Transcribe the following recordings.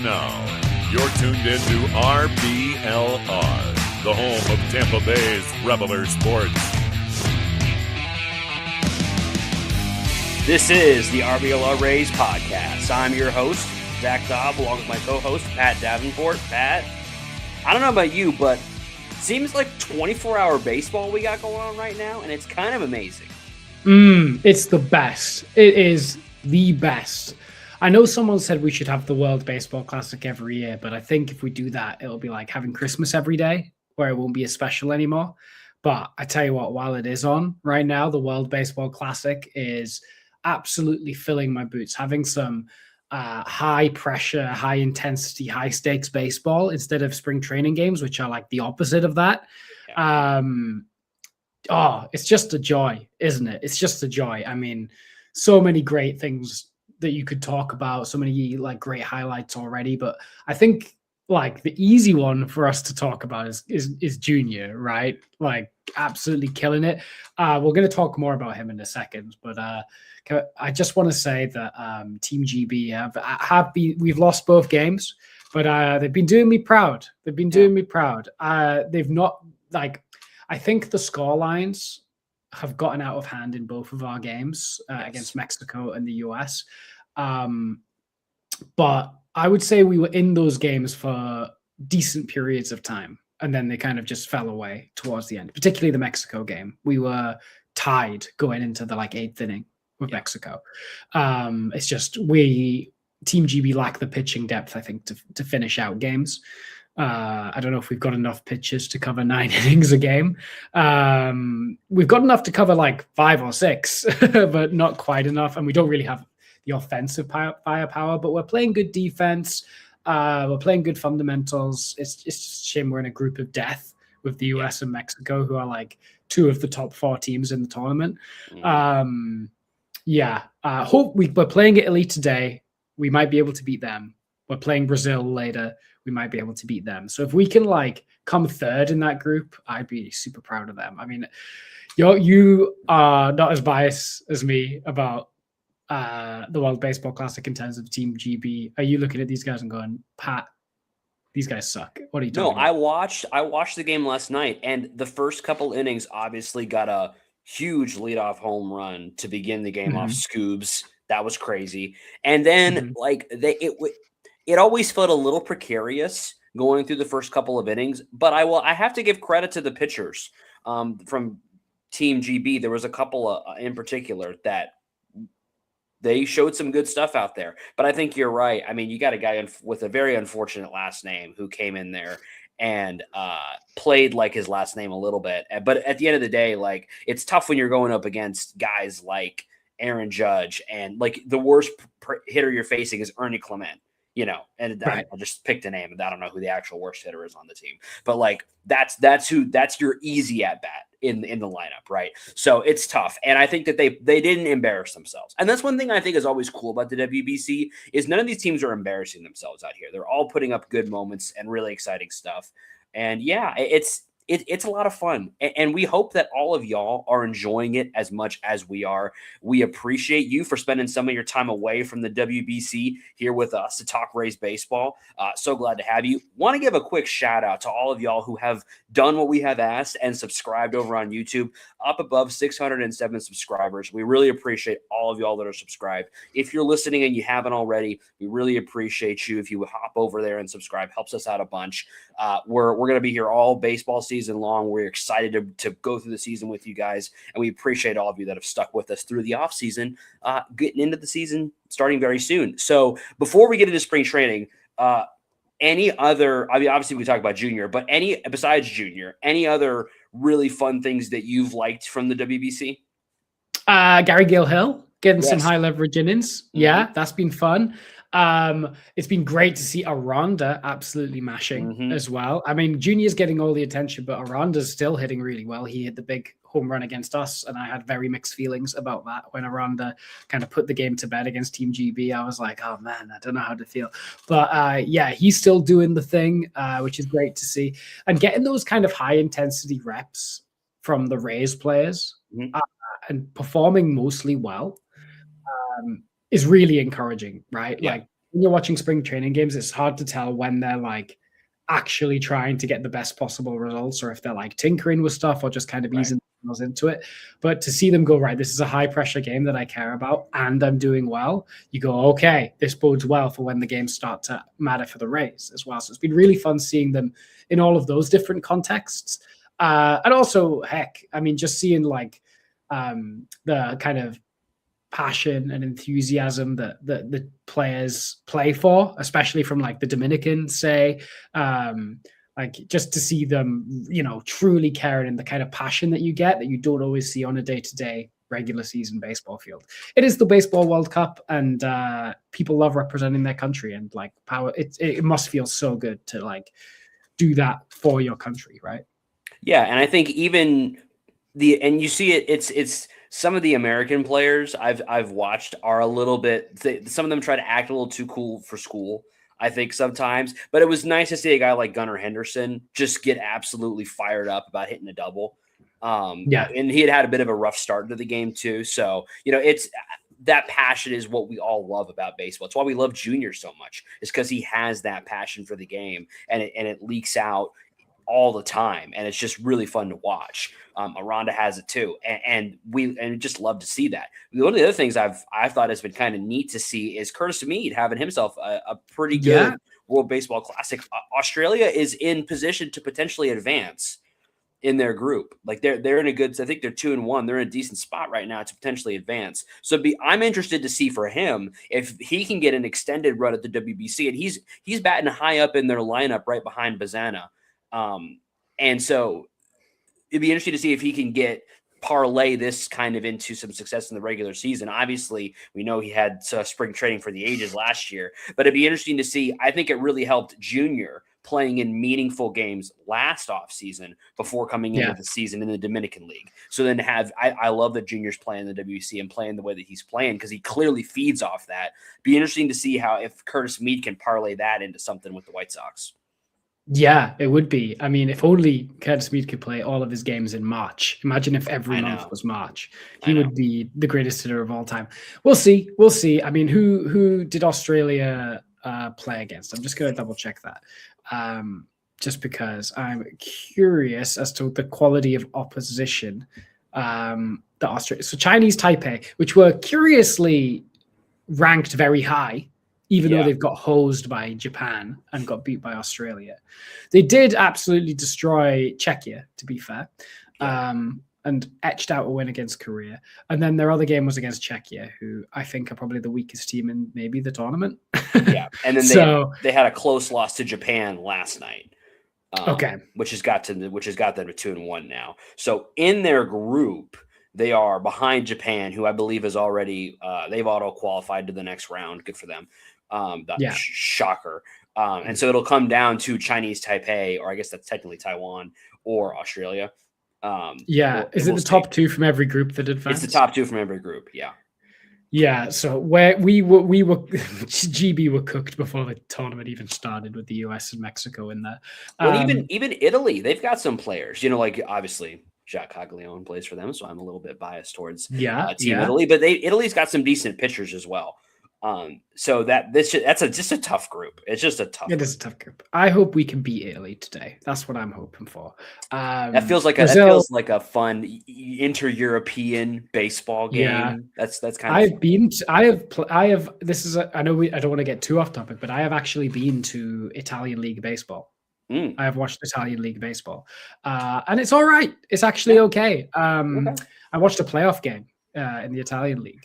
Now, you're tuned into RBLR, the home of Tampa Bay's RBLR Sports. This is the RBLR Rays podcast. I'm your host, Zach Dobb, along with my co-host, Pat Davenport. Pat, I don't know about you, but it seems like 24-hour baseball we got going on right now, and it's kind of amazing. It's the best. It is the best. I know someone said we should have the World Baseball Classic every year, but I think if we do that, it'll be like having Christmas every day, where it won't be as special anymore. But I tell you what, while it is on right now, the World Baseball Classic is absolutely filling my boots. Having some high pressure, high intensity, high stakes baseball instead of spring training games, which are like the opposite of that. It's just a joy, isn't it? It's just a joy. I mean, so many great things that you could talk about, so many like great highlights already, but I think like the easy one for us to talk about is Junior, right? Like absolutely killing it. We're going to talk more about him in a second, but I just want to say that Team GB we've lost both games, but they've been doing me proud. They've not, like, I think the score lines have gotten out of hand in both of our games against Mexico and the US. But I would say we were in those games for decent periods of time, and then they kind of just fell away towards the end, particularly the Mexico game. We were tied going into the like 8th inning with Mexico. It's just Team GB lack the pitching depth, I think, to finish out games. I don't know if we've got enough pitches to cover 9 innings a game. We've got enough to cover like 5 or 6, but not quite enough. And we don't really have the offensive firepower, but we're playing good defense. We're playing good fundamentals. It's just a shame we're in a group of death with the US and Mexico, who are like 2 of the top 4 teams in the tournament. Hope we're playing Italy today. We might be able to beat them. We're playing Brazil later. We might be able to beat them. So if we can like come third in that group, I'd be super proud of them. I mean, you are not as biased as me about the World Baseball Classic in terms of Team GB. Are you looking at these guys and going, Pat, these guys suck? What are you talking about? I watched the game last night, and the first couple innings obviously got a huge leadoff home run to begin the game off Scoobs. That was crazy. And then it always felt a little precarious going through the first couple of innings, but I have to give credit to the pitchers from Team GB. There was a couple in particular that they showed some good stuff out there, but I think you're right. I mean, you got a guy with a very unfortunate last name who came in there and played like his last name a little bit. But at the end of the day, like, it's tough when you're going up against guys like Aaron Judge, and like the worst hitter you're facing is Ernie Clement. And I just picked a name, and I don't know who the actual worst hitter is on the team. But like that's your easy at bat in the lineup, right? So it's tough, and I think that they didn't embarrass themselves, and that's one thing I think is always cool about the WBC is none of these teams are embarrassing themselves out here. They're all putting up good moments and really exciting stuff, and it's a lot of fun, and we hope that all of y'all are enjoying it as much as we are. We appreciate you for spending some of your time away from the WBC here with us to talk Rays baseball. So glad to have you. Want to give a quick shout out to all of y'all who have done what we have asked and subscribed over on YouTube, up above 607 subscribers. We really appreciate all of y'all that are subscribed. If you're listening and you haven't already, we really appreciate you. If you would hop over there and subscribe, helps us out a bunch. We're going to be here all baseball season long. We're excited to go through the season with you guys, and we appreciate all of you that have stuck with us through the off season, getting into the season starting very soon. So before we get into spring training, obviously we talk about Junior, but besides Junior, any other really fun things that you've liked from the WBC? Gary Gill-Hill getting some high leverage innings. Yeah, that's been fun. It's been great to see Aranda absolutely mashing as well. I mean, Junior's getting all the attention, but Aranda's still hitting really well. He hit the big home run against us, and I had very mixed feelings about that when Aranda kind of put the game to bed against Team GB. I was like, oh man, I don't know how to feel. But he's still doing the thing, which is great to see. And getting those kind of high intensity reps from the Rays players and performing mostly well is really encouraging, right? Yeah. Like when you're watching spring training games, it's hard to tell when they're like actually trying to get the best possible results, or if they're like tinkering with stuff or just kind of easing themselves into it. But to see them go, right, this is a high pressure game that I care about and I'm doing well, you go, okay, this bodes well for when the games start to matter for the Rays as well. So it's been really fun seeing them in all of those different contexts. And also, heck, I mean, just seeing like the kind of passion and enthusiasm that the players play for, especially from like the Dominicans, say, like just to see them, you know, truly caring and the kind of passion that you get that you don't always see on a day-to-day regular season baseball field. It is the Baseball World Cup, and people love representing their country, and like power. It must feel so good to like do that for your country, right? Yeah, and I think even and you see it's some of the American players I've watched are a little bit. Some of them try to act a little too cool for school, I think, sometimes. But it was nice to see a guy like Gunnar Henderson just get absolutely fired up about hitting a double. Yeah, and he had a bit of a rough start to the game too. So it's that passion is what we all love about baseball. It's why we love Junior so much. It's because he has that passion for the game, and it leaks out all the time, and it's just really fun to watch. Aranda has it too, and we just love to see that. One of the other things I've thought has been kind of neat to see is Curtis Mead having himself a pretty good World Baseball Classic. Australia is in position to potentially advance in their group. Like they're in a good. I think they're 2-1. They're in a decent spot right now to potentially advance. So I'm interested to see for him if he can get an extended run at the WBC, and he's batting high up in their lineup right behind Bazana. And so it'd be interesting to see if he can parlay this kind of into some success in the regular season. Obviously, we know he had spring training for the ages last year, but it'd be interesting to see. I think it really helped Junior playing in meaningful games last offseason before coming into the season in the Dominican League. So then I love that Junior's playing the WBC and playing the way that he's playing, because he clearly feeds off that. Be interesting to see if Curtis Mead can parlay that into something with the White Sox. Yeah, it would be. I mean, if only Curtis Mead could play all of his games in March. Imagine if every month was March. He would be the greatest hitter of all time. We'll see. We'll see. I mean, who did Australia play against? I'm just going to double check that. Just because I'm curious as to the quality of opposition. So Chinese Taipei, which were curiously ranked very high, even though they've got hosed by Japan and got beat by Australia. They did absolutely destroy Czechia, to be fair, and etched out a win against Korea. And then their other game was against Czechia, who I think are probably the weakest team in maybe the tournament. Yeah, and then they had a close loss to Japan last night. Which has got them to 2-1 now. So in their group, they are behind Japan, who I believe is already they've auto qualified to the next round. Good for them. Shocker. And so it'll come down to Chinese Taipei, or I guess that's technically Taiwan or Australia. Is it the top two from every group that advanced? It's the top two from every group. Yeah. Yeah. So where we were GB were cooked before the tournament even started, with the US and Mexico in there. Well, even Italy, they've got some players. Like obviously Jacques Caglione plays for them, so I'm a little bit biased towards Team Italy, but Italy's got some decent pitchers as well. So that's just a tough group. It is a tough group. I hope we can beat Italy today. That's what I'm hoping for. That feels like a fun inter-European baseball game. Yeah. That's kind of. I know I don't want to get too off topic, but I have actually been to Italian League baseball. I have watched Italian League baseball, and it's all right. It's actually okay. I watched a playoff game in the Italian League.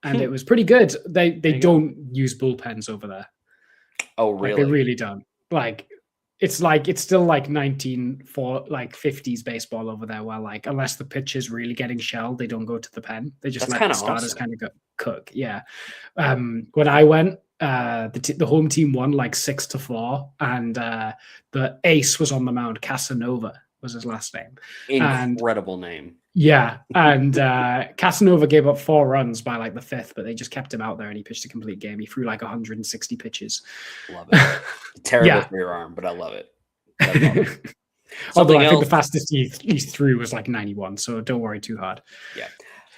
And it was pretty good. They don't use bullpens over there. Oh, really? They really don't. It's still like 50s baseball over there, where unless the pitch is really getting shelled, they don't go to the pen. They just let the starters kind of cook. Yeah. When I went, the home team won 6-4, and the ace was on the mound. Casanova was his last name. Incredible name. Yeah, and Casanova gave up 4 runs by the 5th, but they just kept him out there, and he pitched a complete game. He threw 160 pitches. Love it. Terrible for your arm, but I love it. Although I think the fastest he threw was 91, so don't worry too hard. Yeah.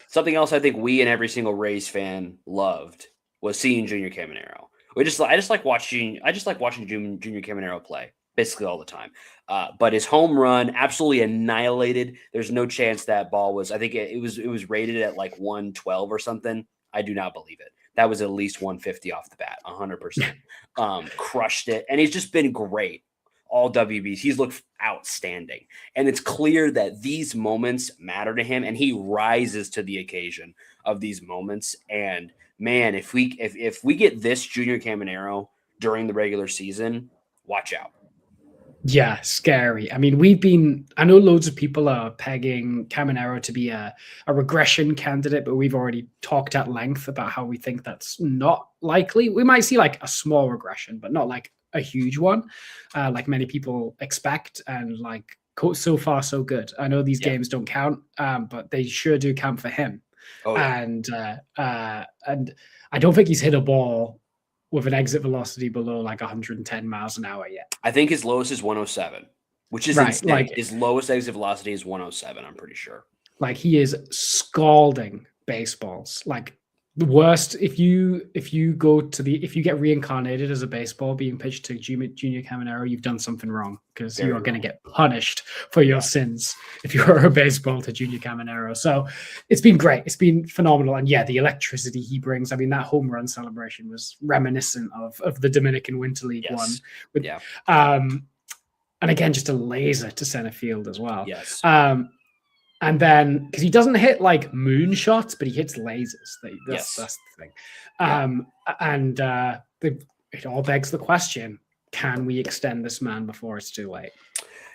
Something else I think we and every single Rays fan loved was seeing Junior Caminero. I just like watching Junior Caminero play basically all the time. But his home run absolutely annihilated. There's no chance that ball was. I think it was rated at like 112 or something. I do not believe it. That was at least 150 off the bat, 100%. Crushed it, and he's just been great all WBC. He's looked outstanding, and it's clear that these moments matter to him, and he rises to the occasion of these moments. And man, if we get this Junior Caminero during the regular season, watch out. Yeah, scary. I mean, I know loads of people are pegging Caminero to be a regression candidate, but we've already talked at length about how we think that's not likely. We might see like a small regression, but not like a huge one, like many people expect. And like so far, so good. I know these games don't count, but they sure do count for him. Oh, yeah. And I don't think he's hit a ball with an exit velocity below like 110 miles an hour yet. I think his lowest is 107, which is insane. Like, his lowest exit velocity is 107, I'm pretty sure. Like, he is scalding baseballs. Like, the worst, if you get reincarnated as a baseball being pitched to Junior Caminero, you've done something wrong, because you are going to get punished for your sins if you are a baseball to Junior Caminero. So it's been great. It's been phenomenal. And yeah, the electricity he brings. I mean, that home run celebration was reminiscent of the Dominican Winter League one. And again, just a laser to center field as well. Yes. And then, because he doesn't hit like moon shots, but he hits lasers. That's the thing. It all begs the question: can we extend this man before it's too late?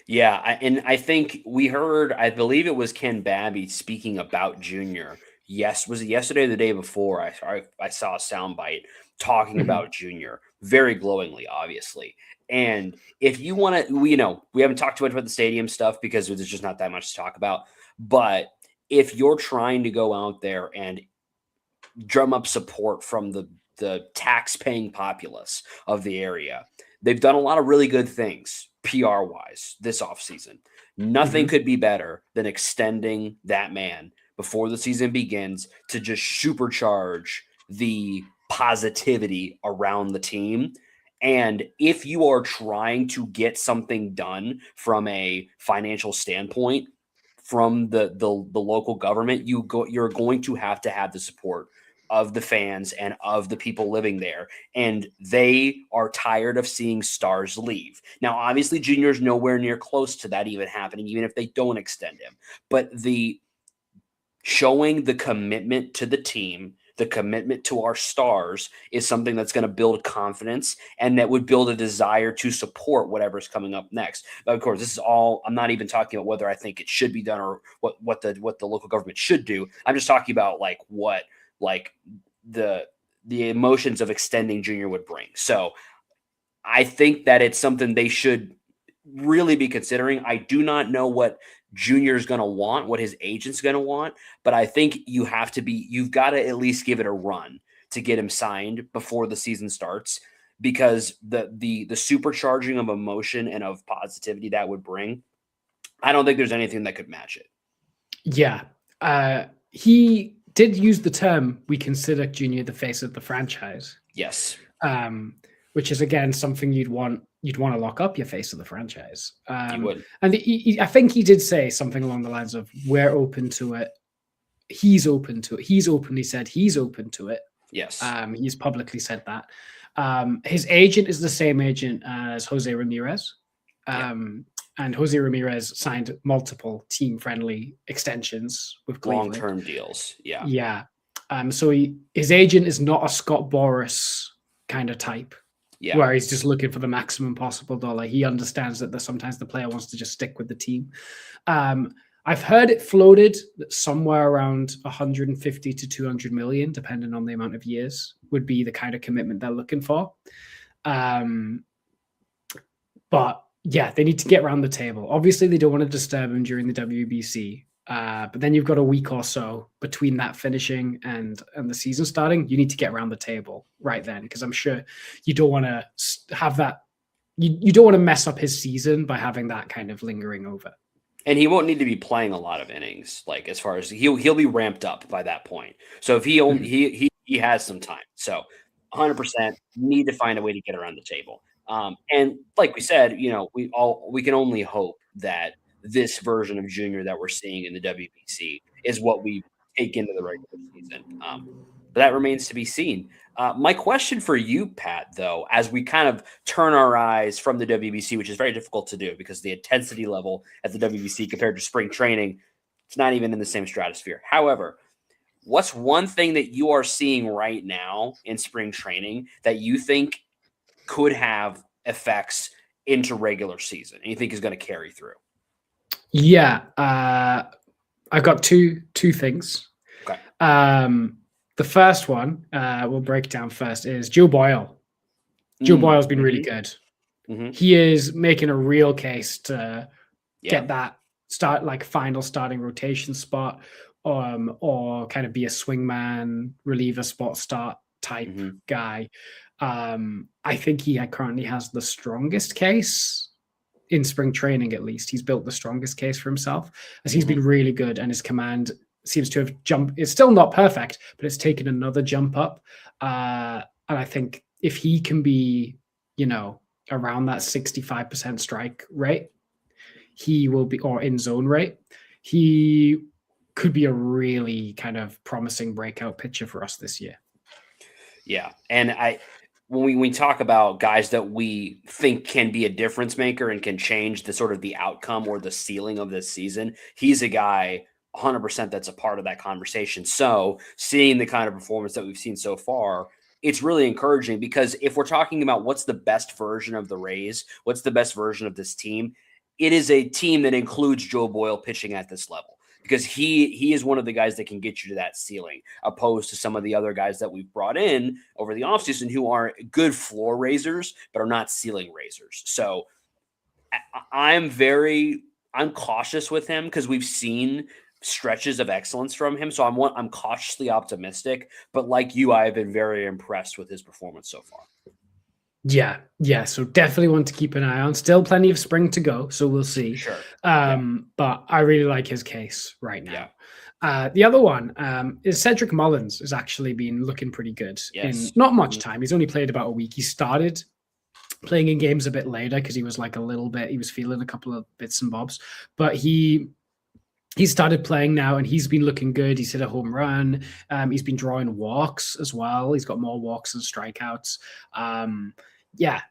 Yeah, and I think we heard. I believe it was Ken Babby speaking about Junior. Yes, was it yesterday or the day before? I saw a soundbite talking about Junior very glowingly, obviously. And if you want to, we haven't talked too much about the stadium stuff because there's just not that much to talk about. But if you're trying to go out there and drum up support from the tax-paying populace of the area, they've done a lot of really good things PR-wise this offseason. Nothing could be better than extending that man before the season begins to just supercharge the positivity around the team. And if you are trying to get something done from a financial standpoint from the local government, you're going to have the support of the fans and of the people living there. And they are tired of seeing stars leave. Now, obviously, Junior's nowhere near close to that even happening, even if they don't extend him. But the showing the commitment to the team, the commitment to our stars, is something that's going to build confidence and that would build a desire to support whatever's coming up next. But of course, this is all, I'm not even talking about whether I think it should be done or what the local government should do. I'm just talking about what the emotions of extending Junior would bring. So I think that it's something they should really be considering. I do not know what Junior's going to want, what his agent's going to want, but I think you've got to at least give it a run to get him signed before the season starts, because the supercharging of emotion and of positivity that would bring, I don't think there's anything that could match it. Yeah. He did use the term, we consider Junior the face of the franchise. Yes. Which is, again, something you'd want to lock up your face of the franchise. You would. And I think he did say something along the lines of, we're open to it. He's open to it. He's openly said he's open to it. Yes. He's publicly said that. His agent is the same agent as Jose Ramirez. And Jose Ramirez signed multiple team-friendly extensions with Cleveland. Long-term deals. Yeah. Yeah. So his agent is not a Scott Boras kind of type. Yeah. Where he's just looking for the maximum possible dollar. He understands that sometimes the player wants to just stick with the team. I've heard it floated that somewhere around 150 to 200 million, depending on the amount of years, would be the kind of commitment they're looking for. But yeah, they need to get around the table. Obviously, they don't want to disturb him during the WBC. But then you've got a week or so between that finishing and the season starting. You need to get around the table right then, because I'm sure you don't want to have that. You don't want to mess up his season by having that kind of lingering over. And he won't need to be playing a lot of innings, like as far as he'll be ramped up by that point. So if he he has some time. So 100% need to find a way to get around the table. And like we said, we can only hope that this version of Junior that we're seeing in the WBC is what we take into the regular season. But that remains to be seen. My question for you, Pat, though, as we kind of turn our eyes from the WBC, which is very difficult to do because the intensity level at the WBC compared to spring training, it's not even in the same stratosphere. However, what's one thing that you are seeing right now in spring training that you think could have effects into regular season and you think is going to carry through? Yeah, I've got two things. Okay. The first one we'll break down first is Joe Boyle. Joe Boyle's been really good. He is making a real case to get that final starting rotation spot, or kind of be a swingman reliever spot start type guy. I think he currently has the strongest case in spring training. At least he's built the strongest case for himself, as he's been really good, and his command seems to have jumped. It's still not perfect, but it's taken another jump up. And I think if he can be, around that 65% strike rate, he will be, or in zone rate, he could be a really kind of promising breakout pitcher for us this year. Yeah. And when we talk about guys that we think can be a difference maker and can change the sort of the outcome or the ceiling of this season, he's a guy 100% that's a part of that conversation. So seeing the kind of performance that we've seen so far, it's really encouraging, because if we're talking about what's the best version of the Rays, what's the best version of this team, it is a team that includes Joe Boyle pitching at this level, because he is one of the guys that can get you to that ceiling, opposed to some of the other guys that we've brought in over the offseason who are good floor raisers, but are not ceiling raisers. So I'm cautious with him, because we've seen stretches of excellence from him. So I'm cautiously optimistic, but like you, I have been very impressed with his performance so far. Yeah. So definitely want to keep an eye on. Still plenty of spring to go, so we'll see. Sure. But I really like his case right now. Yeah. The other one is Cedric Mullins has actually been looking pretty good in not much time. He's only played about a week. He started playing in games a bit later because he was he was feeling a couple of bits and bobs, but he started playing now, and he's been looking good. He's hit a home run. He's been drawing walks as well. He's got more walks than strikeouts.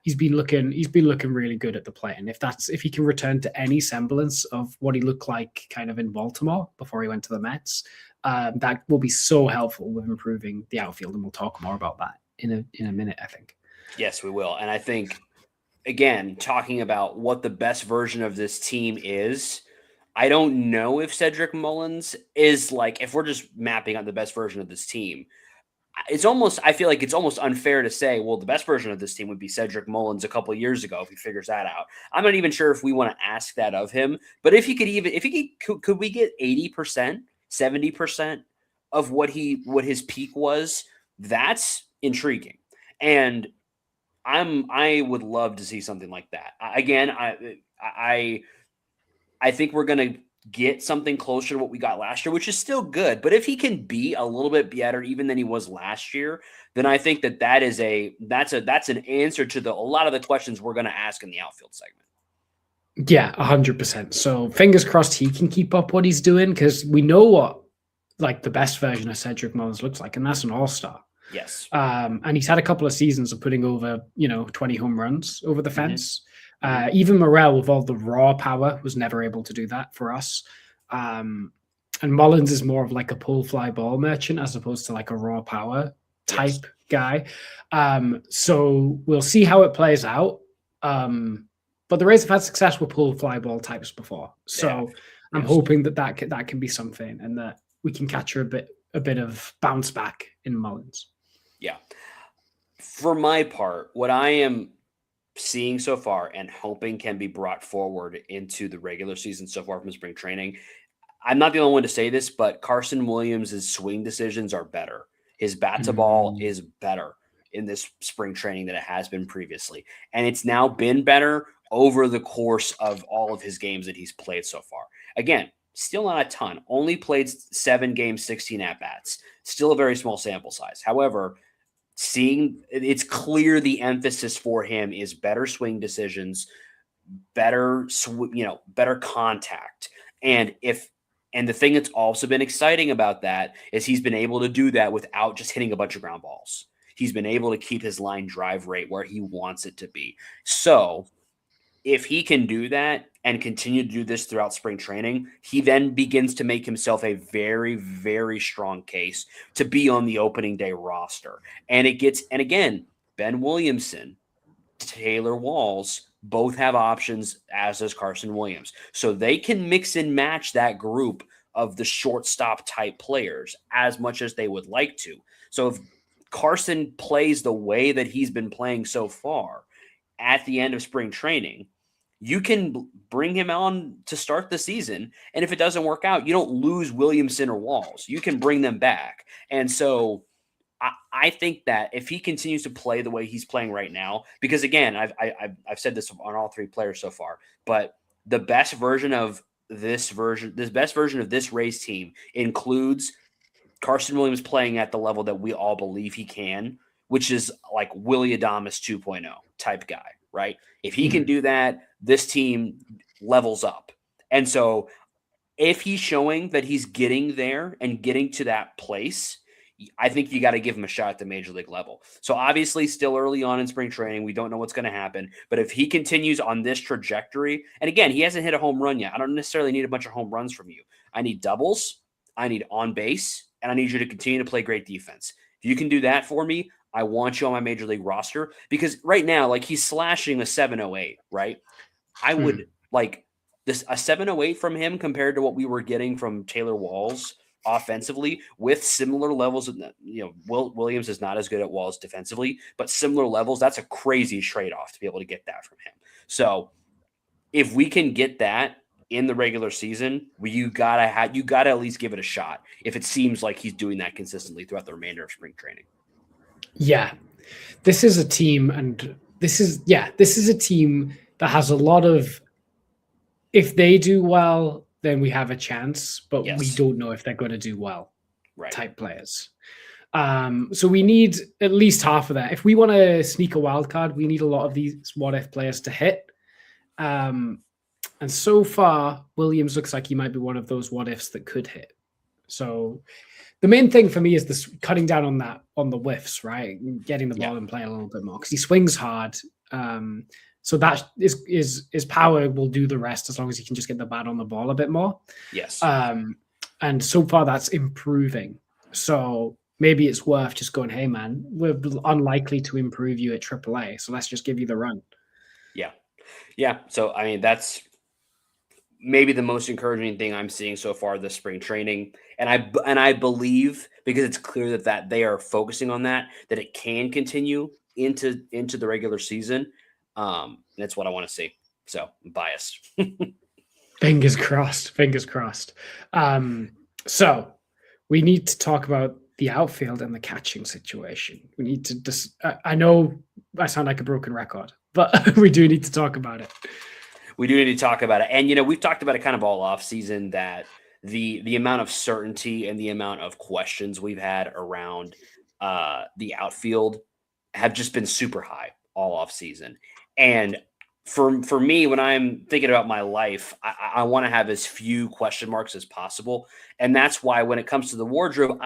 He's been looking really good at the plate. And if he can return to any semblance of what he looked like kind of in Baltimore before he went to the Mets, that will be so helpful with improving the outfield. And we'll talk more about that in a minute, I think. Yes, we will. And I think, again, talking about what the best version of this team is, I don't know if Cedric Mullins is if we're just mapping out the best version of this team, I feel like it's almost unfair to say, well, the best version of this team would be Cedric Mullins a couple of years ago if he figures that out. I'm not even sure if we want to ask that of him, but could we get 80%, 70% of what his peak was? That's intriguing. And I would love to see something like that. Again, I think we're going to get something closer to what we got last year, which is still good. But if he can be a little bit better even than he was last year, then I think that's an answer to a lot of the questions we're going to ask in the outfield segment. Yeah, 100%. So fingers crossed he can keep up what he's doing, because we know what the best version of Cedric Mullins looks like, and that's an all-star. Yes. And he's had a couple of seasons of putting over 20 home runs over the fence. Even Morel, with all the raw power, was never able to do that for us. And Mullins is more of a pull fly ball merchant as opposed to a raw power type guy. So we'll see how it plays out. But the Rays have had success with pull fly ball types before. So I'm hoping that can be something, and that we can capture a bit of bounce back in Mullins. Yeah. For my part, what I am seeing so far and hoping can be brought forward into the regular season so far from spring training, I'm not the only one to say this, but Carson Williams' swing decisions are better. His bat to ball is better in this spring training than it has been previously. And it's now been better over the course of all of his games that he's played so far. Again, Still not a ton. Only played 7 games, 16 at-bats. Still a very small sample size. However, it's clear the emphasis for him is better swing decisions, better contact. And the thing that's also been exciting about that is he's been able to do that without just hitting a bunch of ground balls. He's been able to keep his line drive rate where he wants it to be. So if he can do that and continue to do this throughout spring training, he then begins to make himself a very, very strong case to be on the opening day roster. And again, Ben Williamson, Taylor Walls, both have options, as does Carson Williams. So they can mix and match that group of the shortstop type players as much as they would like to. So if Carson plays the way that he's been playing so far at the end of spring training, you can bring him on to start the season. And if it doesn't work out, you don't lose Williamson or Walls. You can bring them back. And so I think that if he continues to play the way he's playing right now, because again, I've said this on all 3 players so far, but the best version of this Rays team includes Carson Williams playing at the level that we all believe he can, which is like Willy Adames 2.0 type guy, right? If he can do that, this team levels up. And so if he's showing that he's getting there and getting to that place, I think you got to give him a shot at the major league level. So obviously still early on in spring training, we don't know what's going to happen, but if he continues on this trajectory, and again, he hasn't hit a home run yet. I don't necessarily need a bunch of home runs from you. I need doubles, I need on base, and I need you to continue to play great defense. If you can do that for me, I want you on my major league roster, because right now, like, he's slashing a 708, right? I would like this, a 708 from him compared to what we were getting from Taylor Walls offensively with similar levels of, Williams is not as good at Walls defensively, but similar levels. That's a crazy trade-off to be able to get that from him. So if we can get that in the regular season, you gotta at least give it a shot if it seems like he's doing that consistently throughout the remainder of spring training. Yeah, this is a team, and this is a team that has a lot of, if they do well, then we have a chance, but we don't know if they're going to do well, right? Type players. So we need at least half of that. If we want to sneak a wild card, we need a lot of these what-if players to hit. And so far, Williams looks like he might be one of those what-ifs that could hit. So the main thing for me is this cutting down on the whiffs, right? Getting the ball and playing a little bit more, because he swings hard. So that is his power will do the rest as long as he can just get the bat on the ball a bit more. Yes. And so far that's improving. So maybe it's worth just going, hey man, we're unlikely to improve you at AAA, so let's just give you the run. Yeah. Yeah. So I mean, that's maybe the most encouraging thing I'm seeing so far this spring training. And I believe, because it's clear that they are focusing on that it can continue into the regular season. That's what I want to see. So I'm biased. Fingers crossed. So we need to talk about the outfield and the catching situation. We need to I know I sound like a broken record, but we do need to talk about it. We do need to talk about it. And, we've talked about it kind of all off season, that the amount of certainty and the amount of questions we've had around the outfield have just been super high all off season. And for me, when I'm thinking about my life, I want to have as few question marks as possible. And that's why when it comes to the wardrobe,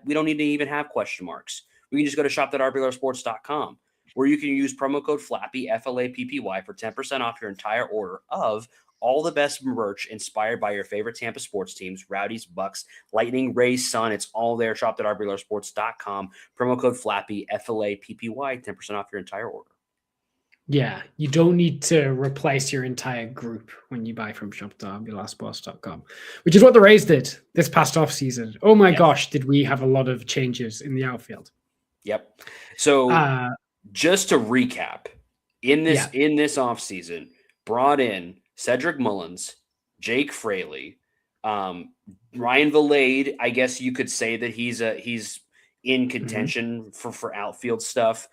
we don't need to even have question marks. We can just go to shop.RBLRsports.com, where you can use promo code FLAPPY, FLAPPY, for 10% off your entire order of all the best merch inspired by your favorite Tampa sports teams: Rowdies, Bucks, Lightning, Rays, Sun. It's all there. Shop.RBLRsports.com. Promo code FLAPPY, FLAPPY, 10% off your entire order. Yeah, you don't need to replace your entire group when you buy from shop.RBLRsports.com, which is what the Rays did this past offseason. Oh my gosh, did we have a lot of changes in the outfield? Yep. So just to recap, in this offseason, brought in Cedric Mullins, Jake Fraley, Ryan Valade. I guess you could say that he's in contention for outfield stuff.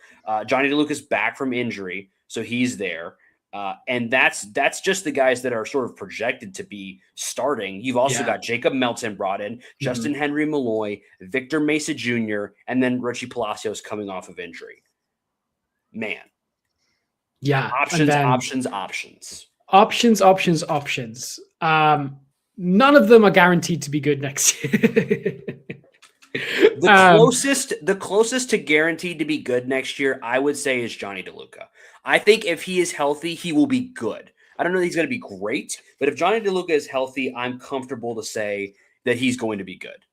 Johnny DeLucas back from injury, so he's there. And that's just the guys that are sort of projected to be starting. You've also got Jacob Melton brought in, Justin Henry Malloy, Victor Mesa Jr., and then Richie Palacios coming off of injury. Man. Yeah. Options. None of them are guaranteed to be good next year. The closest to guaranteed to be good next year, I would say, is Johnny DeLuca. I think if he is healthy, he will be good. I don't know that he's going to be great, but if Johnny DeLuca is healthy, I'm comfortable to say that he's going to be good.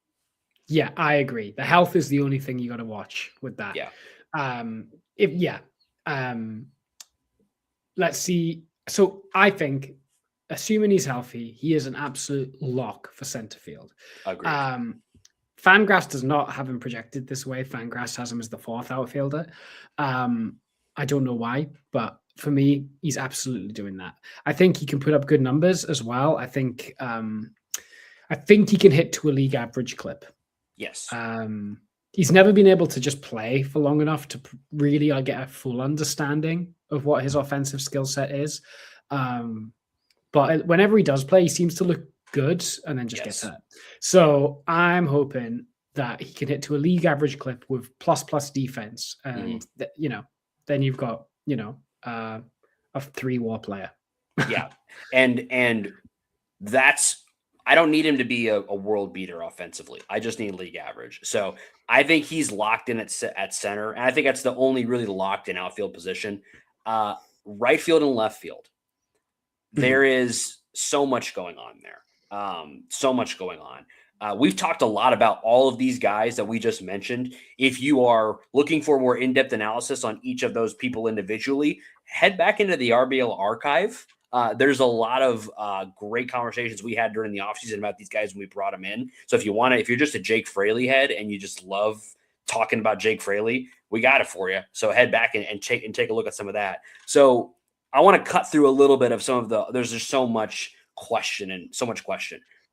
Yeah, I agree. The health is the only thing you got to watch with that. Yeah. Let's see. So I think, assuming he's healthy, he is an absolute lock for center field. Agreed. Fangraphs does not have him projected this way. Fangraphs has him as the fourth outfielder. I don't know why, but for me, he's absolutely doing that. I think he can put up good numbers as well. I think he can hit to a league average clip. Yes. He's never been able to just play for long enough to really get a full understanding of what his offensive skill set is. But whenever he does play, he seems to look good and then just gets hurt. So I'm hoping that he can hit to a league average clip with plus defense. And, then you've got, a 3-WAR player. Yeah. And that's, I don't need him to be a world beater offensively. I just need league average. So I think he's locked in at center. And I think that's the only really locked in outfield position. Right field and left field. There is so much going on there. We've talked a lot about all of these guys that we just mentioned. If you are looking for more in-depth analysis on each of those people individually, head back into the RBL archive. There's a lot of great conversations we had during the offseason about these guys when we brought them in. So if you're just a Jake Fraley head and you just love talking about Jake Fraley, we got it for you. So head back and take a look at some of that. So I want to cut through a little bit of there's just so much question.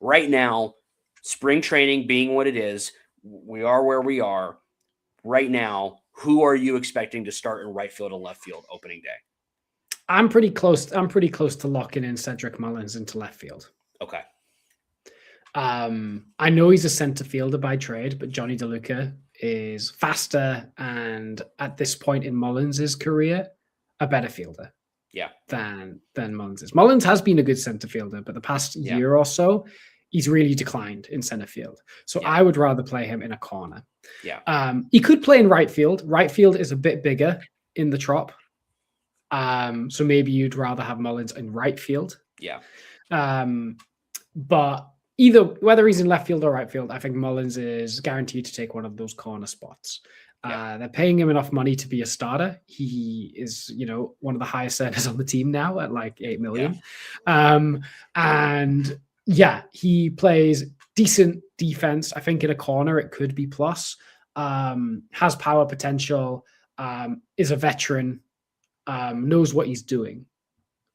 Right now, spring training being what it is, we are where we are. Right now, who are you expecting to start in right field and left field opening day? I'm pretty close to locking in Cedric Mullins into left field. Okay. I know he's a center fielder by trade, but Johnny DeLuca is faster and at this point in Mullins' career, a better fielder. Yeah. Than Mullins is. Mullins has been a good center fielder, but the past year or so, he's really declined in center field. So I would rather play him in a corner. Yeah. He could play in right field. Right field is a bit bigger in the Trop. So maybe you'd rather have Mullins in right field. Yeah. But whether he's in left field or right field, I think Mullins is guaranteed to take one of those corner spots. They're paying him enough money to be a starter. He is, one of the highest earners on the team now at like $8 million. And he plays decent defense. I think in a corner, it could be plus. Has power potential, is a veteran, knows what he's doing.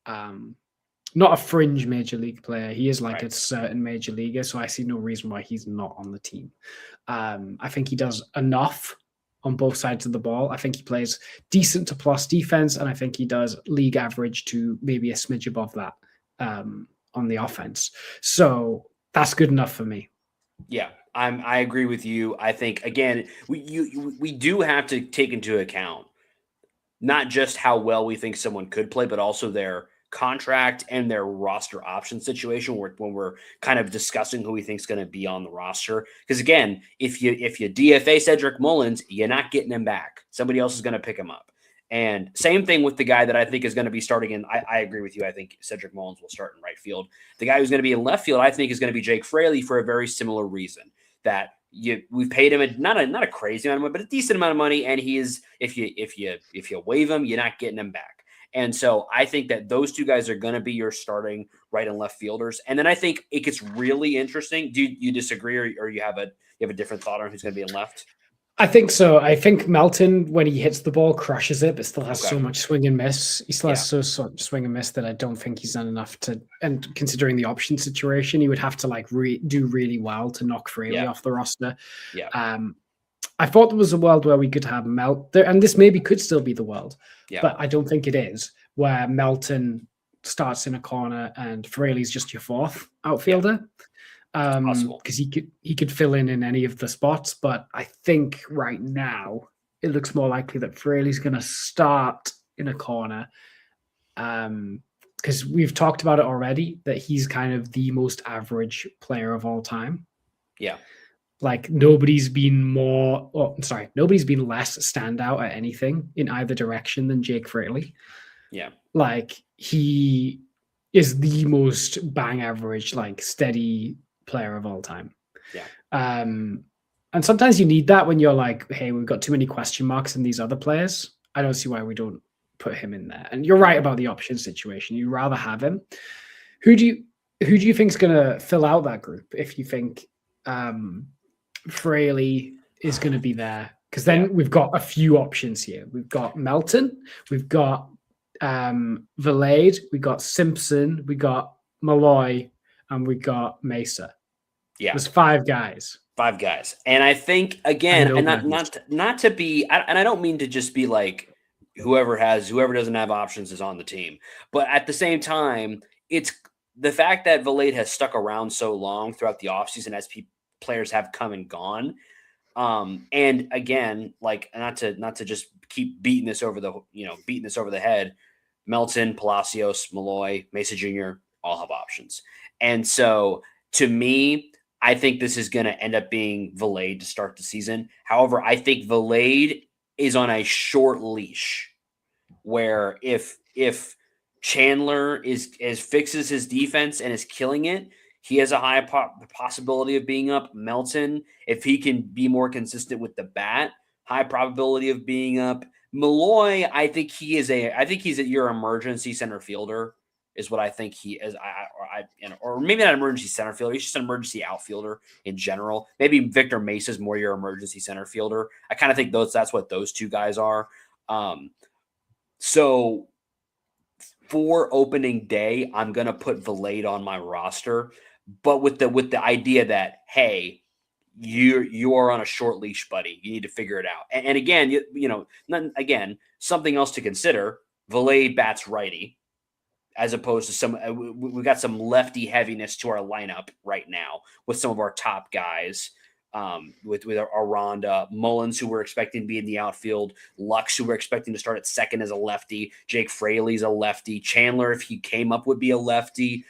Not a fringe major league player. He is like a certain major leaguer. So I see no reason why he's not on the team. I think he does enough on both sides of the ball. I think he plays decent to plus defense, and I think he does league average to maybe a smidge above that on the offense. So that's good enough for me. Yeah, I agree with you. I think, again, we do have to take into account not just how well we think someone could play, but also their contract and their roster option situation when we're kind of discussing who we think is going to be on the roster. Because again, if you DFA Cedric Mullins, you're not getting him back. Somebody else is going to pick him up. And same thing with the guy that I think is going to be starting in. I agree with you. I think Cedric Mullins will start in right field. The guy who's going to be in left field, I think, is going to be Jake Fraley for a very similar reason. That we've paid him not a crazy amount of money, but a decent amount of money. And he is, if you waive him, you're not getting him back. And so I think that those two guys are going to be your starting right and left fielders. And then I think it gets really interesting. Do you disagree, or you have a different thought on who's going to be in left? I think so. I think Melton, when he hits the ball, crushes it, but still has so much swing and miss. He still has so much swing and miss that I don't think he's done enough to. And considering the option situation, he would have to do really well to knock Fraley off the roster. Yeah. I thought there was a world where we could have and this maybe could still be the world, yeah. but I don't think it is. where Melton starts in a corner and Fraley's just your fourth outfielder. Because he could fill in any of the spots, but I think right now it looks more likely that Fraley's going to start in a corner. Because we've talked about it already, that he's kind of the most average player of all time. Yeah. Like nobody's been less standout at anything in either direction than Jake Fraley. Yeah. Like he is the most bang average, like steady player of all time. Yeah. And sometimes you need that when you're like, hey, we've got too many question marks in these other players. I don't see why we don't put him in there. And you're right about the option situation. You'd rather have him. Who do you think is going to fill out that group if you think Fraley is going to be there? Because then we've got a few options here. We've got Melton, we've got Valade, we got Simpson, we got Malloy, and we got Mesa. Yeah, there's 5 guys. 5 guys, and I think again, and not to be, and I don't mean to just be like whoever doesn't have options is on the team, but at the same time, it's the fact that Valade has stuck around so long throughout the offseason as players have come and gone. And again, like not to just keep beating this over the head. Melton, Palacios, Malloy, Mesa Jr. all have options. And so to me, I think this is going to end up being Valade to start the season. However, I think Valade is on a short leash where if Chandler fixes his defense and is killing it, he has a high possibility of being up. Melton, if he can be more consistent with the bat, high probability of being up. Malloy, I think he's your emergency center fielder, is what I think he is. Or maybe not emergency center fielder. He's just an emergency outfielder in general. Maybe Victor Mesa is more your emergency center fielder. I kind of think that's what those 2 guys are. So for opening day, I'm gonna put Valade on my roster, but with the idea that, hey, you are on a short leash, buddy. You need to figure it out. And again, something else to consider. Valade bats righty, as opposed to we've got some lefty heaviness to our lineup right now with some of our top guys. With Aranda, Mullins, who we're expecting to be in the outfield, Lux, who we're expecting to start at second as a lefty, Jake Fraley's a lefty, Chandler, if he came up, would be a lefty.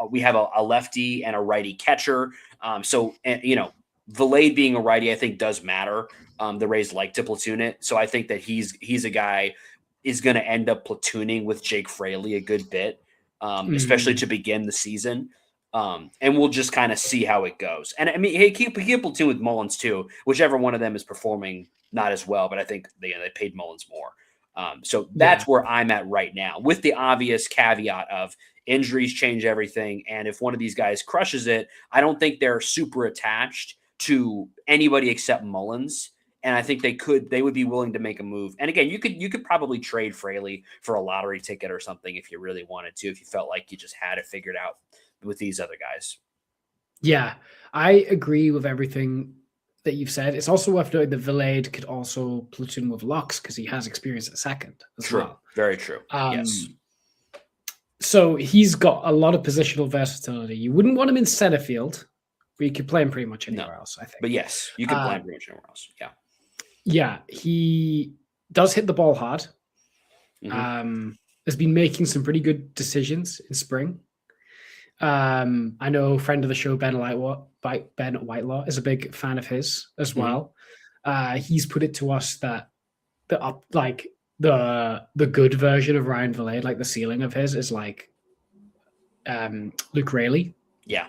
We have a lefty and a righty catcher. Valade being a righty, I think does matter. The Rays like to platoon it. So I think that he's a guy is going to end up platooning with Jake Fraley a good bit, especially to begin the season. And we'll just kind of see how it goes. And I mean, hey, keep platoon with Mullins too, whichever one of them is performing not as well, but I think they paid Mullins more. So that's where I'm at right now, with the obvious caveat of injuries change everything. And if one of these guys crushes it, I don't think they're super attached to anybody except Mullins. And I think they would be willing to make a move. And again, you could probably trade Fraley for a lottery ticket or something if you really wanted to, if you felt like you just had it figured out with these other guys. Yeah, I agree with everything that you've said. It's also worth noting that Valade could also platoon with Lux because he has experience at second as well. Very true. Yes. So he's got a lot of positional versatility. You wouldn't want him in center field, but you could play him pretty much anywhere else, I think. But yes, you can play him pretty much anywhere else. Yeah. Yeah, he does hit the ball hard. Has been making some pretty good decisions in spring. I know friend of the show, Ben Whitelaw, is a big fan of his as well. He's put it to us that the good version of Ryan Valade, like the ceiling of his, is like Luke Raley. Yeah.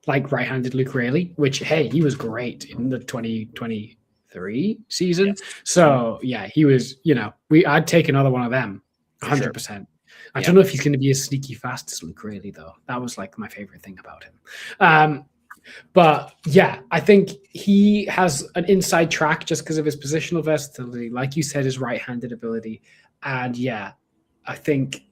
Like right-handed Luke Raley, which, hey, he was great in the 2023 season. Yes. So yeah, he was, I'd take another one of them 100%. Sure. I don't know if he's going to be as sneaky fast as Luke Raley, though. That was like my favorite thing about him. But yeah, I think he has an inside track just because of his positional versatility. Like you said, his right-handed ability. And yeah, I think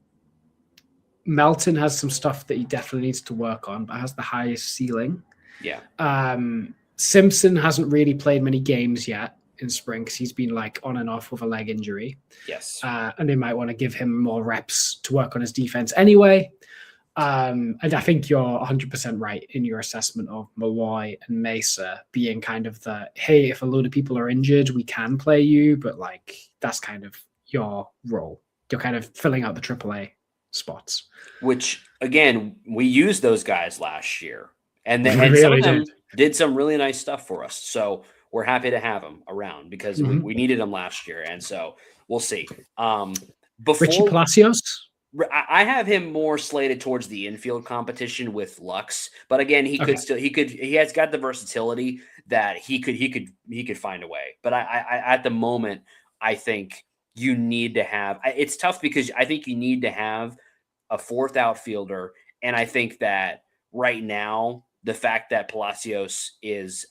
Melton has some stuff that he definitely needs to work on, but has the highest ceiling. Yeah. Simpson hasn't really played many games yet. in spring because he's been like on and off with a leg injury. Yes. And they might want to give him more reps to work on his defense anyway. And I think you're 100% right in your assessment of Malloy and Mesa being kind of the, hey, if a load of people are injured, we can play you, but like that's kind of your role. You're kind of filling out the AAA spots. Which, again, we used those guys last year. And then We some of really them did some really nice stuff for us. So we're happy to have them around because we needed them last year. And so we'll see. Richie Palacios? I have him more slated towards the infield competition with Lux, but again, he has got the versatility that he could find a way. But I at the moment, I think you need to have, it's tough because I think you need to have a fourth outfielder. And I think that right now, the fact that Palacios is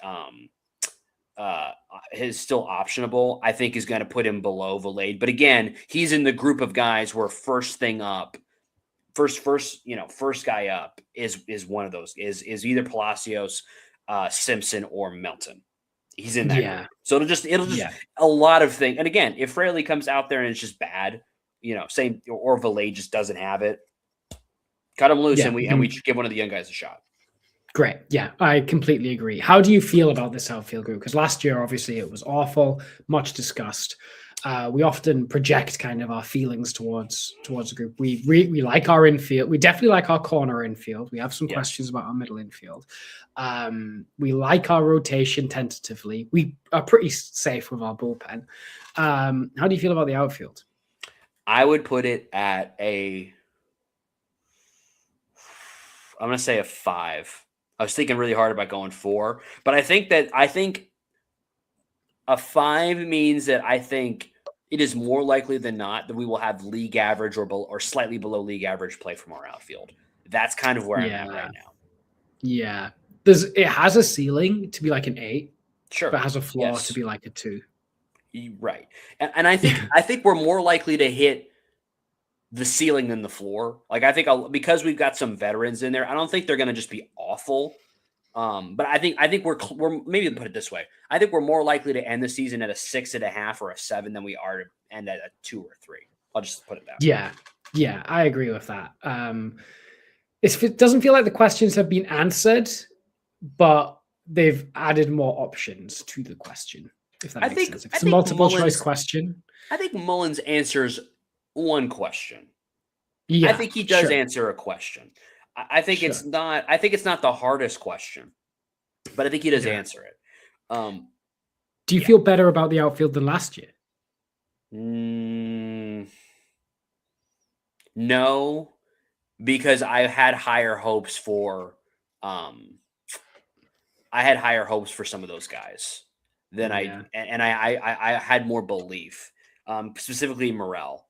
still optionable, I think is going to put him below Valade. But again, he's in the group of guys where first guy up is one of those is either Palacios, Simpson, or Melton. He's in that group. So it'll just a lot of things. And again, if Fraley comes out there and it's just bad, same, or Valade just doesn't have it, cut him loose and we give one of the young guys a shot. Great. Yeah, I completely agree. How do you feel about this outfield group? Because last year, obviously, it was awful, much discussed. We often project kind of our feelings towards the group. We like our infield. We definitely like our corner infield. We have some questions about our middle infield. We like our rotation tentatively. We are pretty safe with our bullpen. How do you feel about the outfield? I would put it at I'm going to say a 5. I was thinking really hard about going 4, but I think a 5 means that I think it is more likely than not that we will have league average or slightly below league average play from our outfield. That's kind of where I'm at right now. Yeah. It has a ceiling to be like an 8. Sure. But it has a floor to be like a 2. Right. And I think we're more likely to hit the ceiling than the floor. Like I think because we've got some veterans in there, I don't think they're going to just be awful. But I think we're maybe put it this way. I think we're more likely to end the season at a 6.5 or a 7 than we are to end at a 2 or 3. I'll just put it that way. Yeah, I agree with that. It doesn't feel like the questions have been answered, but they've added more options to the question. If that makes sense. If it's a multiple choice question. I think Mullins answers one question. Yeah, I think he does answer a question. I think it's not the hardest question, but I think he does answer it. Do you feel better about the outfield than last year? No, because I had higher hopes for some of those guys than I had more belief, specifically Morel.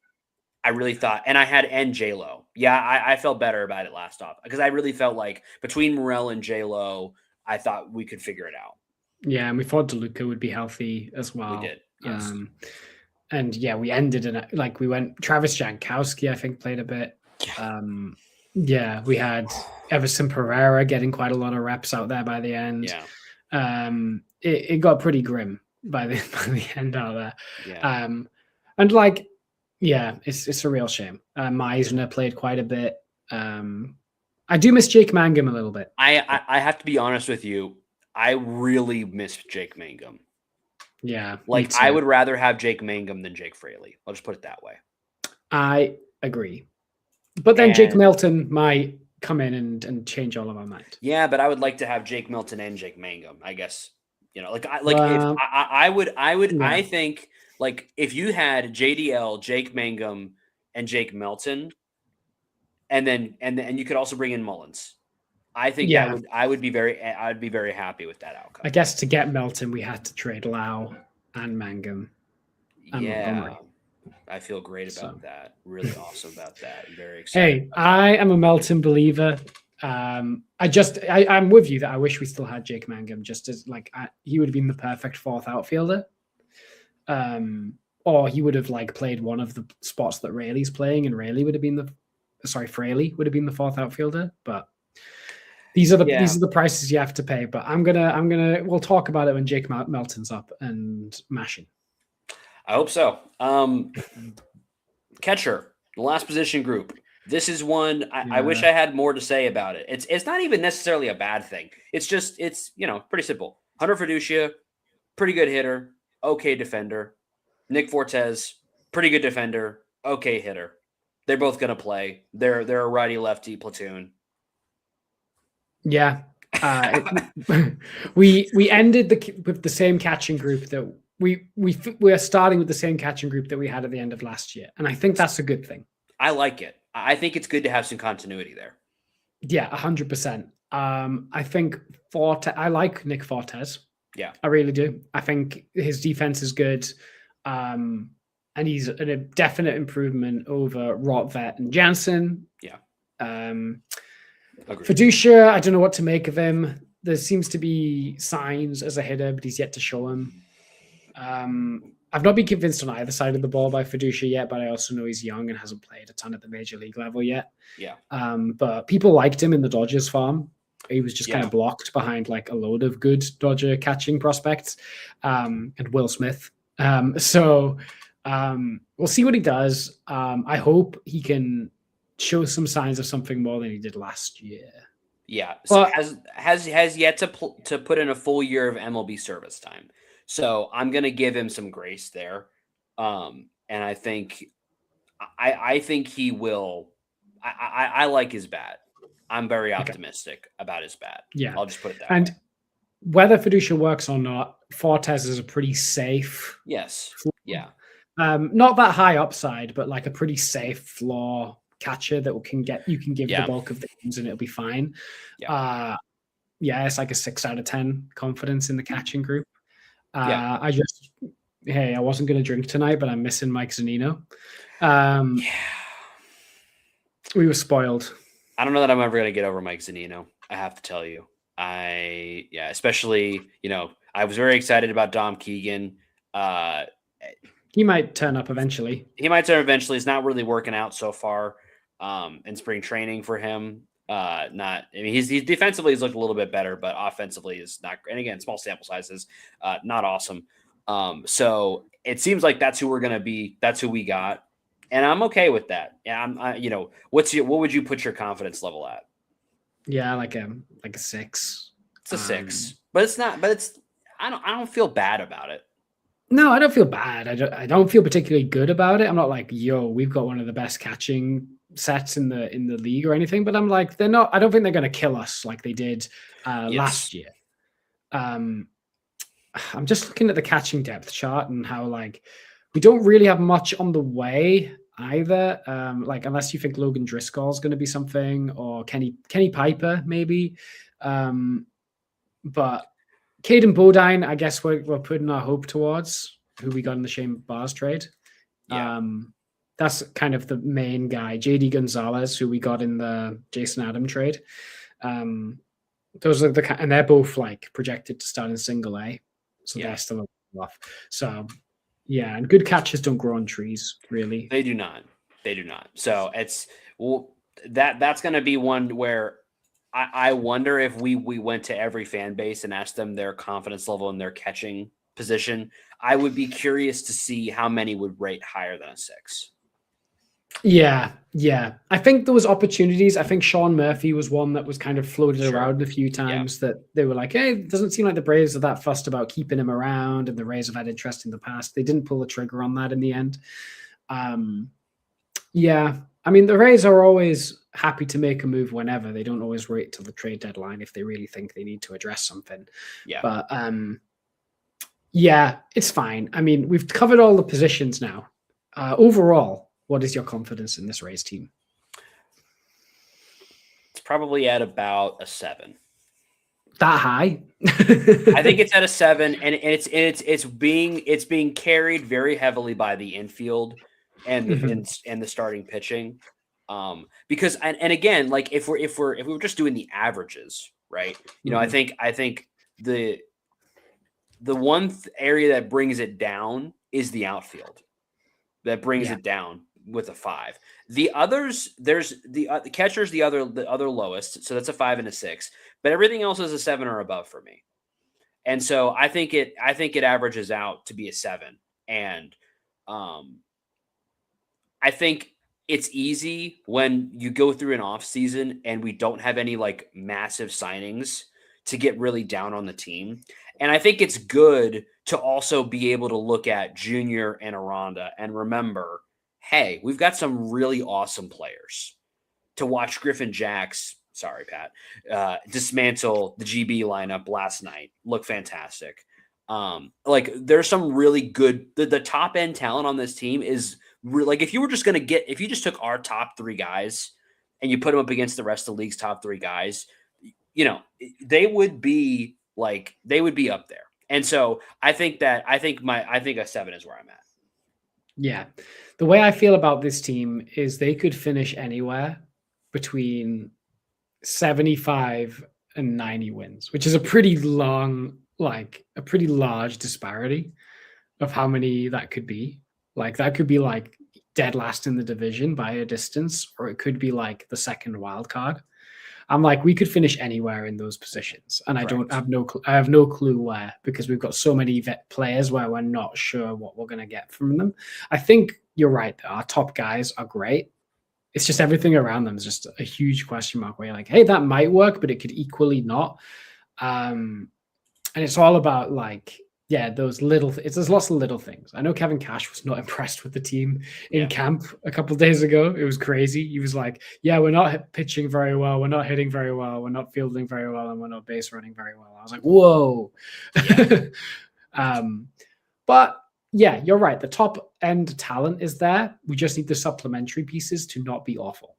I really thought, and J-Lo. Yeah, I felt better about it last off because I really felt like between Morel and J-Lo, I thought we could figure it out. Yeah, and we thought DeLuca would be healthy as well. We did, yes. We ended in we went Travis Jankowski, I think, played a bit. We had Everson Pereira getting quite a lot of reps out there by the end. Yeah. It got pretty grim by the end out there. Yeah. It's a real shame. Meisner played quite a bit. I do miss Jake Mangum a little bit. I have to be honest with you. I really miss Jake Mangum. Yeah. I would rather have Jake Mangum than Jake Fraley. I'll just put it that way. I agree. But then Jake Melton might come in and change all of our mind. Yeah, but I would like to have Jake Melton and Jake Mangum, I guess. I think if you had JDL, Jake Mangum, and Jake Melton, and then you could also bring in Mullins. I think I would be very happy with that outcome. I guess to get Melton, we had to trade Lau and Mangum. And Montgomery. I feel great about that. Really awesome about that. I'm very excited. Hey, I am a Melton believer. I'm with you that I wish we still had Jake Mangum, just as he would have been the perfect fourth outfielder. Or he would have played one of the spots that Fraley would have been the fourth outfielder. But These are the prices you have to pay. But we'll talk about it when Jake Melton's up and mashing. I hope so. Catcher, the last position group. This is one I wish I had more to say about it. It's not even necessarily a bad thing. It's pretty simple. Hunter Fiducia, pretty good hitter, okay defender. Nick Fortes, pretty good defender, okay hitter. They're both going to play. They're a righty-lefty platoon. Yeah. We ended with the same catching group that we're starting with the same catching group that we had at the end of last year. And I think that's a good thing. I like it. I think it's good to have some continuity there. Yeah, 100%. I think I like Nick Fortes. Yeah. I really do. I think his defense is good. And he's a definite improvement over Rotvet and Jansen. Yeah. Fiducia, I don't know what to make of him. There seems to be signs as a hitter, but he's yet to show him. I've not been convinced on either side of the ball by Fiducia yet, but I also know he's young and hasn't played a ton at the major league level yet. Yeah. But people liked him in the Dodgers farm. He was just kind of blocked behind like a load of good Dodger catching prospects, and Will Smith. So we'll see what he does. I hope he can show some signs of something more than he did last year. Yeah. So has yet to put in a full year of MLB service time. So I'm going to give him some grace there. And I think he will. I like his bat. I'm very optimistic about his bat. Yeah. I'll just put it that way. And whether Fiducia works or not, Fortes is a pretty safe. Yes. Yeah. Not that high upside, but like a pretty safe floor catcher that you can give the bulk of the games and it'll be fine. Yeah. It's like a 6 out of 10 confidence in the catching group. I wasn't going to drink tonight, but I'm missing Mike Zunino. We were spoiled. I don't know that I'm ever going to get over Mike Zunino. I have to tell you. Especially, I was very excited about Dom Keegan. He might turn up eventually. It's not really working out so far in spring training for him. He's defensively he's looked a little bit better, but offensively is not. And again, small sample sizes, not awesome. So it seems like that's who we're gonna be. That's who we got, and I'm okay with that. Yeah, what would you put your confidence level at? Yeah, like a 6. It's a 6, but it's not. But it's I don't feel bad about it. No, I don't feel bad. I don't feel particularly good about it. I'm not like, we've got one of the best catching sets in the league or anything, but I'm like, I don't think they're going to kill us like they did last year. I'm just looking at the catching depth chart and how like we don't really have much on the way either. Unless you think Logan Driscoll is going to be something or Kenny Piper maybe. But Caden Bodine, I guess we're putting our hope towards, who we got in the Shane Bars trade. Yeah. That's kind of the main guy. JD Gonzalez, who we got in the Jason Adam trade. Those are and they're both like projected to start in single A. So they're still off. So yeah, and good catches don't grow on trees, really. They do not. So that's going to be one where I wonder if we went to every fan base and asked them their confidence level in their catching position. I would be curious to see how many would rate higher than a 6. Yeah. I think there was opportunities. I think Sean Murphy was one that was kind of floated around a few times that they were like, hey, it doesn't seem like the Braves are that fussed about keeping him around, and the Rays have had interest in the past. They didn't pull the trigger on that in the end. The Rays are always happy to make a move whenever. They don't always wait till the trade deadline if they really think they need to address something. Yeah. But it's fine. I mean, we've covered all the positions now. Overall, what is your confidence in this Rays team? It's probably at about a 7. That high? I think it's at a 7, and it's being carried very heavily by the infield and the starting pitching. Because and again, like if we were just doing the averages, right? I think the one area that brings it down is the outfield. That brings it down with a 5. The others, there's the catcher's the other lowest, so that's a 5 and a 6. But everything else is a 7 or above for me. And so I think it averages out to be a 7. And I think it's easy when you go through an off season and we don't have any like massive signings to get really down on the team. And I think it's good to also be able to look at Junior and Aranda and remember, hey, we've got some really awesome players. To watch Griffin Jacks, sorry, Pat, dismantle the GB lineup last night. Look fantastic. Like there's some really good, the top end talent on this team is like, if you just took our top 3 guys and you put them up against the rest of the league's top 3 guys, they would be up there. And so I think a 7 is where I'm at. Yeah. The way I feel about this team is they could finish anywhere between 75 and 90 wins, which is a pretty large disparity of how many that could be. Like that could be like dead last in the division by a distance, or it could be like the second wild card. I'm like, we could finish anywhere in those positions. And Correct. I have no clue where, because we've got so many vet players where we're not sure what we're going to get from them. I think you're right. Our top guys are great. It's just everything around them is just a huge question mark where you're like, hey, that might work, but it could equally not. And it's all about like, yeah, those little there's lots of little things. I know Kevin Cash was not impressed with the team in camp a couple of days ago. It was crazy. He was like, yeah, we're not pitching very well. We're not hitting very well. We're not fielding very well. And we're not base running very well. I was like, whoa. Yeah. But yeah, you're right. The top end talent is there. We just need the supplementary pieces to not be awful.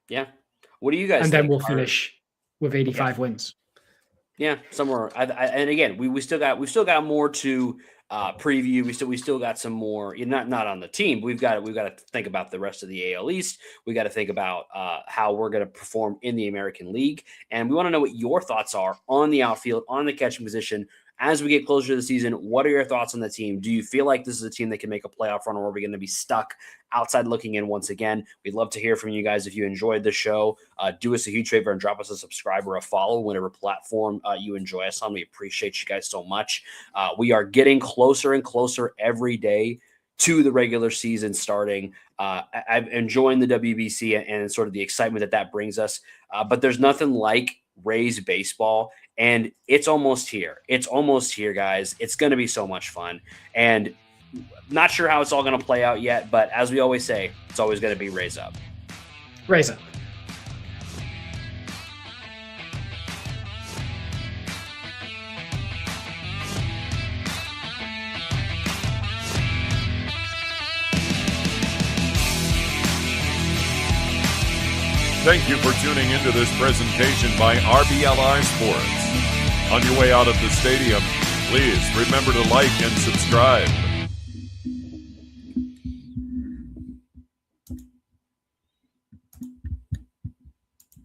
Yeah. What do you guys think? And then we'll finish with 85 wins. Yeah, somewhere. And again, we've still got more to preview. We still got some more. Not on the team. We've got to think about the rest of the AL East. We got to think about how we're going to perform in the American League, and we want to know what your thoughts are on the outfield, on the catching position. As we get closer to the season, what are your thoughts on the team? Do you feel like this is a team that can make a playoff run, or are we going to be stuck outside looking in once again? We'd love to hear from you guys. If you enjoyed the show, do us a huge favor and drop us a subscribe or a follow, whatever platform you enjoy us on. We appreciate you guys so much. We are getting closer and closer every day to the regular season starting. I'm enjoying the WBC and sort of the excitement that brings us. But there's nothing like Rays baseball, and it's almost here. It's almost here, guys. It's going to be so much fun, and not sure how it's all going to play out yet, but as we always say, it's always going to be Rays up. Rays up. Thank you for tuning into this presentation by RBLR Sports. On your way out of the stadium, please remember to like and subscribe.